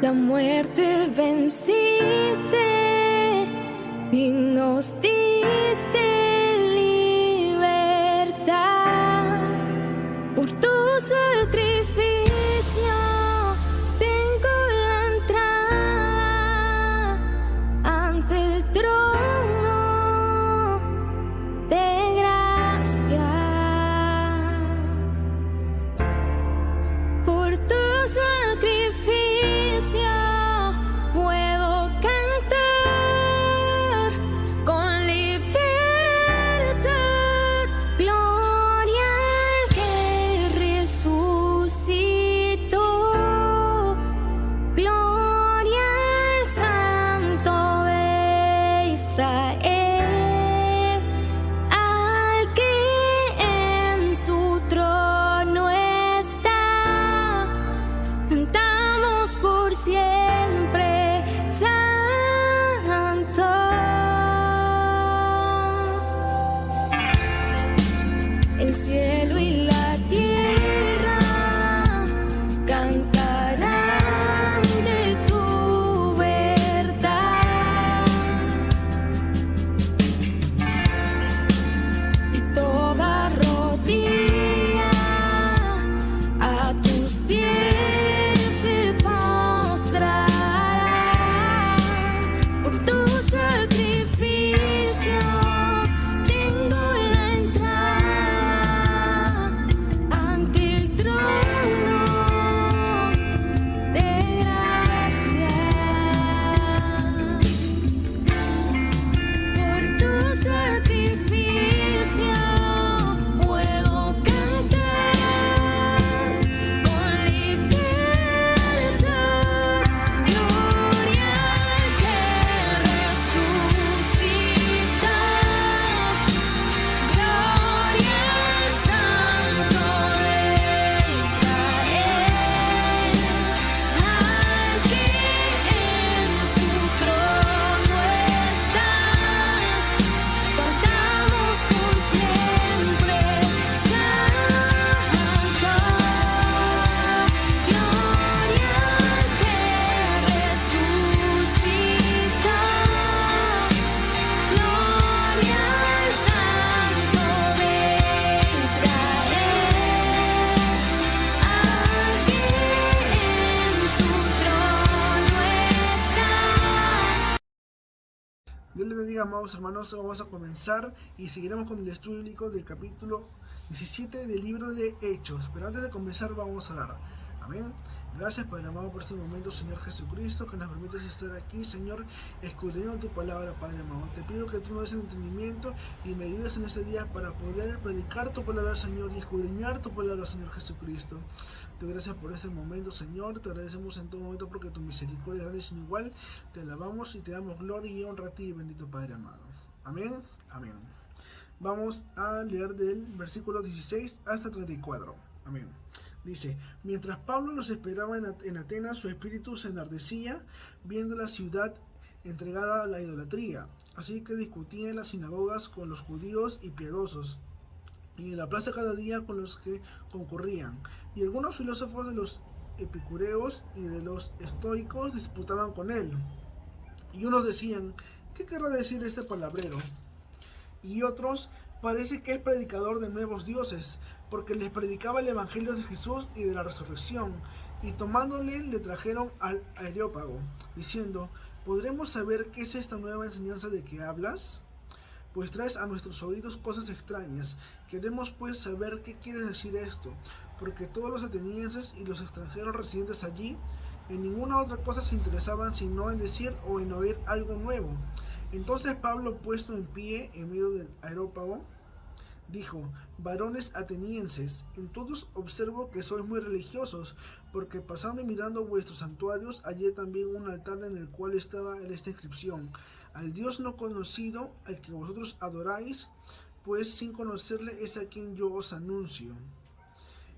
la muerte venciste y nos diste libertad. Por tu sacrificio tengo la entrada ante el trono de gracia. Por tu sacrificio puedo cantar con libertad. Gloria al que resucitó. Gloria al Santo de Israel, al que en su trono está. Cantamos por siempre, Santo. El cielo y la tierra cantarán de tu verdad, y toda rodilla a tus pies se postrará. Por tu sacrificio tengo la entrada ante el trono de gracia. Por tu sacrificio puedo cantar con libertad. Gloria al que resucita. Gloria al Santo de Israel, al que en su trono está. Cantamos por siempre, Santo. Gloria al que resucita. Gloria al Santo de Israel, al que en su trono está. Dios les bendiga, amados hermanos. Vamos a comenzar y seguiremos con el estudio bíblico del capítulo 17 del libro de Hechos. Pero antes de comenzar vamos a orar. Amén. Gracias, Padre amado, por este momento, Señor Jesucristo, que nos permites estar aquí, Señor, escudriñando tu palabra, Padre amado. Te pido que tú nos des entendimiento y me ayudes en este día para poder predicar tu palabra, Señor, y escudriñar tu palabra, Señor Jesucristo. Te doy gracias por este momento, Señor. Te agradecemos en todo momento porque tu misericordia es grande y sin igual. Te alabamos y te damos gloria y honra a ti, bendito Padre amado. Amén. Amén. Vamos a leer del versículo 16 hasta 34. Amén. Dice: mientras Pablo los esperaba en Atenas, su espíritu se enardecía viendo la ciudad entregada a la idolatría. Así que discutía en las sinagogas con los judíos y piadosos, y en la plaza cada día con los que concurrían. Y algunos filósofos de los epicureos y de los estoicos disputaban con él. Y unos decían: ¿qué querrá decir este palabrero? Y otros: parece que es predicador de nuevos dioses, porque les predicaba el evangelio de Jesús y de la resurrección. Y tomándole le trajeron al Areópago, diciendo: ¿podremos saber qué es esta nueva enseñanza de que hablas? Pues traes a nuestros oídos cosas extrañas. Queremos pues saber qué quiere decir esto, porque todos los atenienses y los extranjeros residentes allí en ninguna otra cosa se interesaban sino en decir o en oír algo nuevo. Entonces Pablo, puesto en pie en medio del Areópago, dijo: varones atenienses, en todos observo que sois muy religiosos, porque pasando y mirando vuestros santuarios hallé también un altar en el cual estaba esta inscripción: al Dios no conocido, al que vosotros adoráis, pues sin conocerle es a quien yo os anuncio.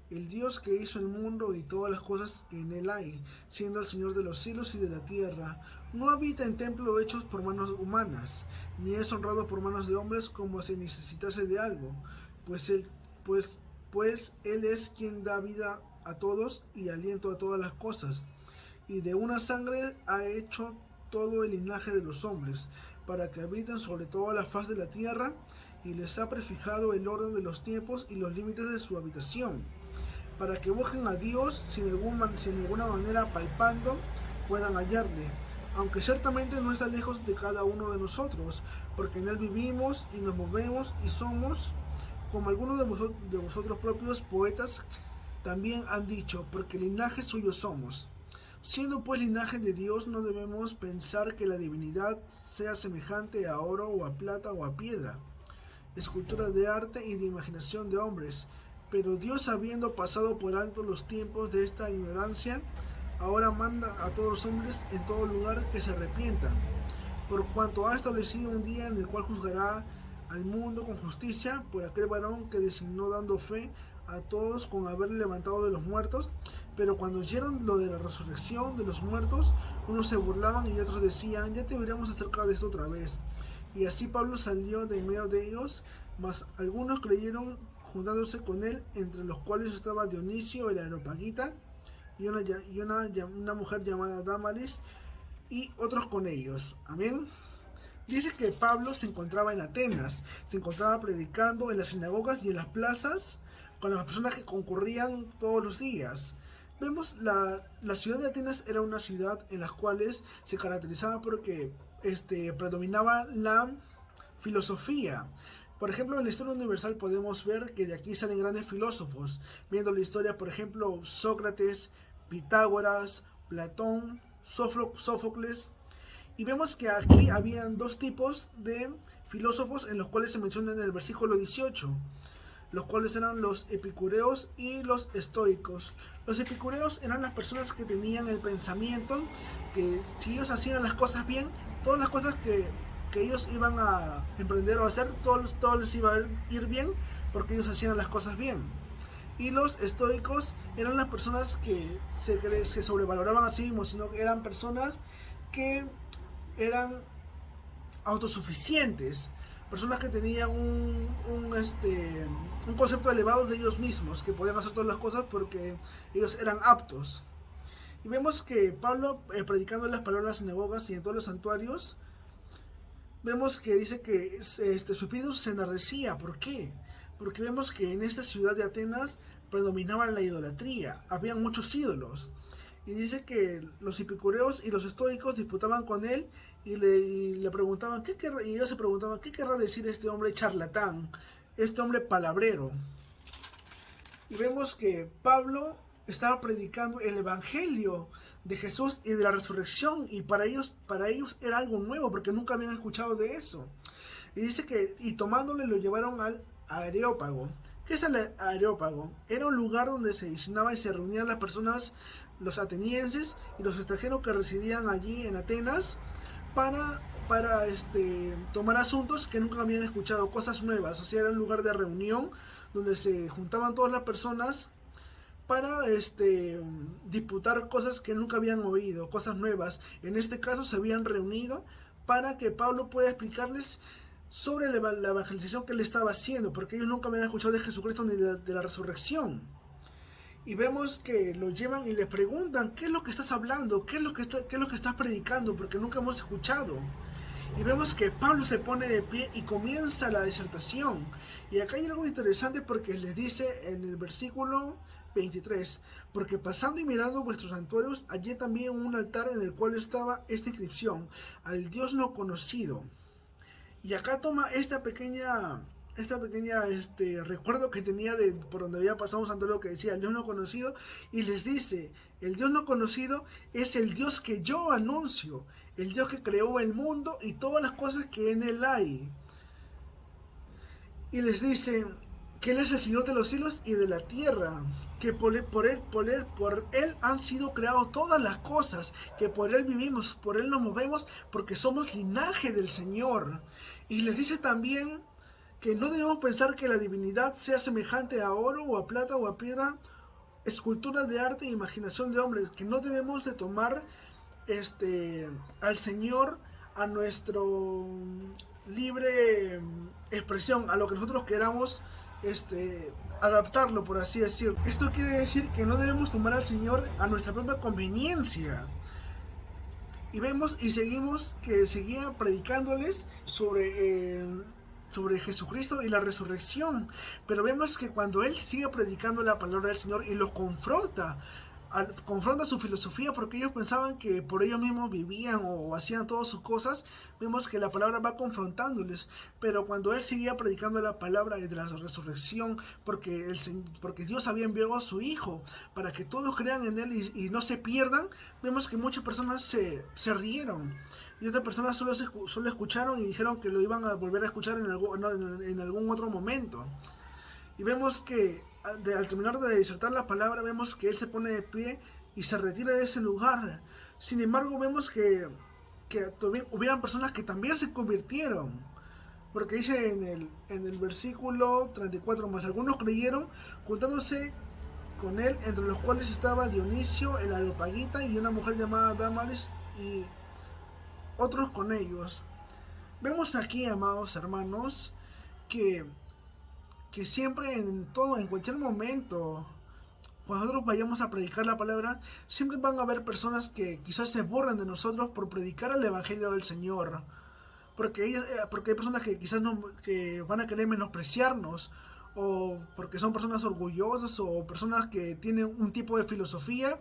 El Dios que hizo el mundo y todas las cosas que en él hay, siendo el Señor de los cielos y de la tierra, no habita en templos hechos por manos humanas, ni es honrado por manos de hombres como si necesitase de algo, pues él es quien da vida a todos y aliento a todas las cosas. y de una sangre ha hecho todo el linaje de los hombres, para que habiten sobre toda la faz de la tierra, y les ha prefijado el orden de los tiempos y los límites de su habitación, para que busquen a Dios si de alguna manera palpando puedan hallarle, aunque ciertamente no está lejos de cada uno de nosotros, porque en él vivimos y nos movemos y somos, como algunos de vosotros propios poetas también han dicho, porque linaje suyo somos. Siendo pues linaje de Dios, no debemos pensar que la divinidad sea semejante a oro o a plata o a piedra, escultura de arte y de imaginación de hombres. Pero Dios, habiendo pasado por alto los tiempos de esta ignorancia, ahora manda a todos los hombres en todo lugar que se arrepientan, por cuanto ha establecido un día en el cual juzgará al mundo con justicia por aquel varón que designó, dando fe a todos con haber levantado de los muertos. Pero cuando oyeron lo de la resurrección de los muertos, unos se burlaban y otros decían: ya te oiremos acerca de esto otra vez. Y así Pablo salió de en medio de ellos, mas algunos creyeron juntándose con él, entre los cuales estaba Dionisio el Areopagita y una mujer llamada Dámaris, y otros con ellos. Amén. Dice que Pablo se encontraba en Atenas, se encontraba predicando en las sinagogas y en las plazas con las personas que concurrían todos los días. Vemos la ciudad de Atenas era una ciudad en la cual se caracterizaba porque predominaba la filosofía. Por ejemplo, en la historia universal podemos ver que de aquí salen grandes filósofos. Viendo la historia, por ejemplo, Sócrates, Pitágoras, Platón, Sófocles. Y vemos que aquí habían dos tipos de filósofos en los cuales se mencionan en el versículo 18, los cuales eran los epicureos y los estoicos. Los epicureos eran las personas que tenían el pensamiento que si ellos hacían las cosas bien, todas las cosas que ellos iban a emprender o hacer, todo les iba a ir bien porque ellos hacían las cosas bien. Y los estoicos eran las personas que se sobrevaloraban a sí mismos, sino que eran personas que eran autosuficientes, personas que tenían un concepto elevado de ellos mismos, que podían hacer todas las cosas porque ellos eran aptos. Y vemos que Pablo, predicando las palabras en sinagogas y en todos los santuarios, vemos que dice que su espíritu se enardecía. ¿Por qué? Porque vemos que en esta ciudad de Atenas predominaba la idolatría, habían muchos ídolos. Y dice que los epicureos y los estoicos disputaban con él y le preguntaban, y ellos se preguntaban, ¿qué querrá decir este hombre charlatán, este hombre palabrero? Y vemos que Pablo estaba predicando el evangelio de Jesús y de la resurrección, y para ellos era algo nuevo porque nunca habían escuchado de eso. Y dice que, y tomándole, lo llevaron al Areópago. ¿Qué es el Areópago? Era un lugar donde se cenaba y se reunían las personas, los atenienses y los extranjeros que residían allí en Atenas, para tomar asuntos que nunca habían escuchado, cosas nuevas. O sea, era un lugar de reunión donde se juntaban todas las personas para disputar cosas que nunca habían oído, cosas nuevas. En este caso se habían reunido para que Pablo pueda explicarles sobre la evangelización que él estaba haciendo, porque ellos nunca habían escuchado de Jesucristo ni de la resurrección. Y vemos que lo llevan y le preguntan, ¿qué es lo que estás hablando? ¿Qué es lo que estás predicando? Porque nunca hemos escuchado. Y vemos que Pablo se pone de pie y comienza la disertación. Y acá hay algo interesante porque les dice en el versículo 23, porque pasando y mirando vuestros santuarios, hallé también un altar en el cual estaba esta inscripción: al Dios no conocido. Y acá toma esta pequeña recuerdo que tenía de por donde había pasado un santuario que decía el Dios no conocido, y les dice: el Dios no conocido es el Dios que yo anuncio, el Dios que creó el mundo y todas las cosas que en él hay. Y les dice que él es el Señor de los cielos y de la tierra, que por él han sido creadas todas las cosas, que por él vivimos, por él nos movemos, porque somos linaje del Señor. Y les dice también que no debemos pensar que la divinidad sea semejante a oro o a plata o a piedra, escultura de arte e imaginación de hombres, que no debemos de tomar al Señor a nuestro libre expresión, a lo que nosotros queramos adaptarlo, por así decirlo. Esto quiere decir que no debemos tomar al Señor a nuestra propia conveniencia, Y vemos y seguimos que seguía predicándoles sobre Jesucristo y la resurrección. Pero vemos que cuando él sigue predicando la palabra del Señor y los confronta, confronta su filosofía, porque ellos pensaban que por ellos mismos vivían o hacían todas sus cosas, vemos que la palabra va confrontándoles. Pero cuando él seguía predicando la palabra de la resurrección, porque Dios había enviado a su Hijo para que todos crean en él y no se pierdan, vemos que muchas personas se rieron. Y otras personas solo escucharon y dijeron que lo iban a volver a escuchar en algún otro momento. Y vemos que al terminar de disertar la palabra, vemos que él se pone de pie y se retira de ese lugar. Sin embargo, vemos que hubieran personas que también se convirtieron. Porque dice en el versículo 34, más algunos creyeron, juntándose con él, entre los cuales estaba Dionisio, el Areopagita, y una mujer llamada Damaris, y otros con ellos. Vemos aquí, amados hermanos, que siempre en cualquier momento, cuando nosotros vayamos a predicar la palabra, siempre van a haber personas que quizás se burlen de nosotros por predicar el evangelio del Señor. Porque hay personas que quizás que van a querer menospreciarnos, o porque son personas orgullosas, o personas que tienen un tipo de filosofía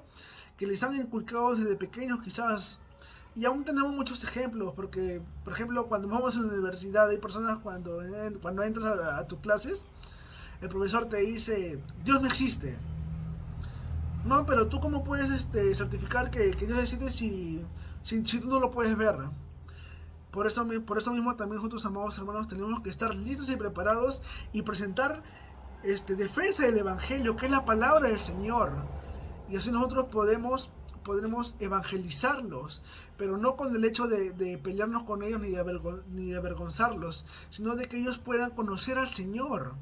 que les han inculcado desde pequeños quizás. Y aún tenemos muchos ejemplos, porque, por ejemplo, cuando vamos a la universidad, hay personas cuando entras a tus clases, el profesor te dice, Dios no existe. No, pero tú cómo puedes certificar que Dios existe si tú no lo puedes ver. Por eso mismo también nosotros, amados hermanos, tenemos que estar listos y preparados y presentar defensa del Evangelio, que es la palabra del Señor. Y así nosotros podremos evangelizarlos, pero no con el hecho de pelearnos con ellos ni de avergonzarlos, sino de que ellos puedan conocer al Señor.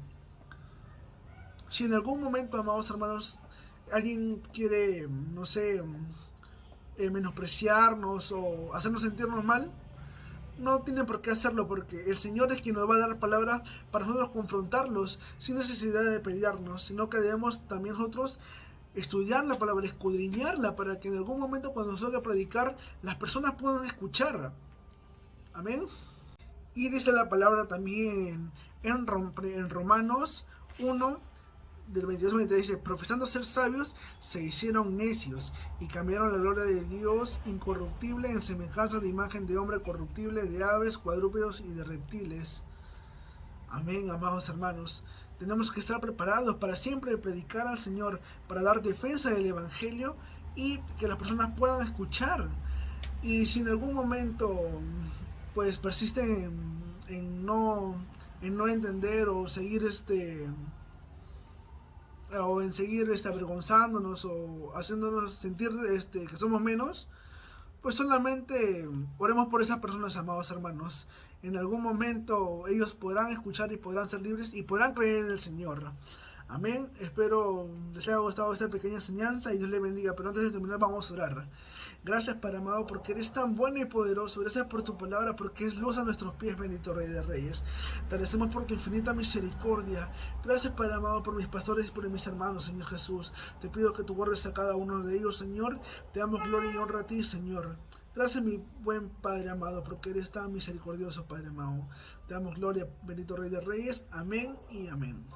Si en algún momento, amados hermanos, alguien quiere, no sé, menospreciarnos o hacernos sentirnos mal, no tiene por qué hacerlo, porque el Señor es quien nos va a dar palabra para nosotros confrontarlos sin necesidad de pelearnos, sino que debemos también nosotros estudiar la palabra, escudriñarla, para que en algún momento cuando nos toque predicar, las personas puedan escuchar. Amén. Y dice la palabra también en Romanos 1, del 22 al 23, dice, profesando ser sabios, se hicieron necios, y cambiaron la gloria de Dios incorruptible en semejanza de imagen de hombre corruptible, de aves, cuadrúpedos y de reptiles. Amén, amados hermanos. Tenemos que estar preparados para siempre predicar al Señor, para dar defensa del Evangelio y que las personas puedan escuchar. Y si en algún momento pues persisten en no entender o seguir avergonzándonos o haciéndonos sentir que somos menos, pues solamente oremos por esas personas, amados hermanos. En algún momento ellos podrán escuchar y podrán ser libres y podrán creer en el Señor. Amén. Espero les haya gustado esta pequeña enseñanza y Dios les bendiga. Pero antes de terminar vamos a orar. Gracias, Padre amado, porque eres tan bueno y poderoso. Gracias por tu palabra, porque es luz a nuestros pies, bendito Rey de Reyes. Te agradecemos por tu infinita misericordia. Gracias, Padre amado, por mis pastores y por mis hermanos, Señor Jesús. Te pido que tú guardes a cada uno de ellos, Señor. Te damos gloria y honra a ti, Señor. Gracias, mi buen Padre amado, porque eres tan misericordioso, Padre amado. Te damos gloria, bendito Rey de Reyes. Amén y amén.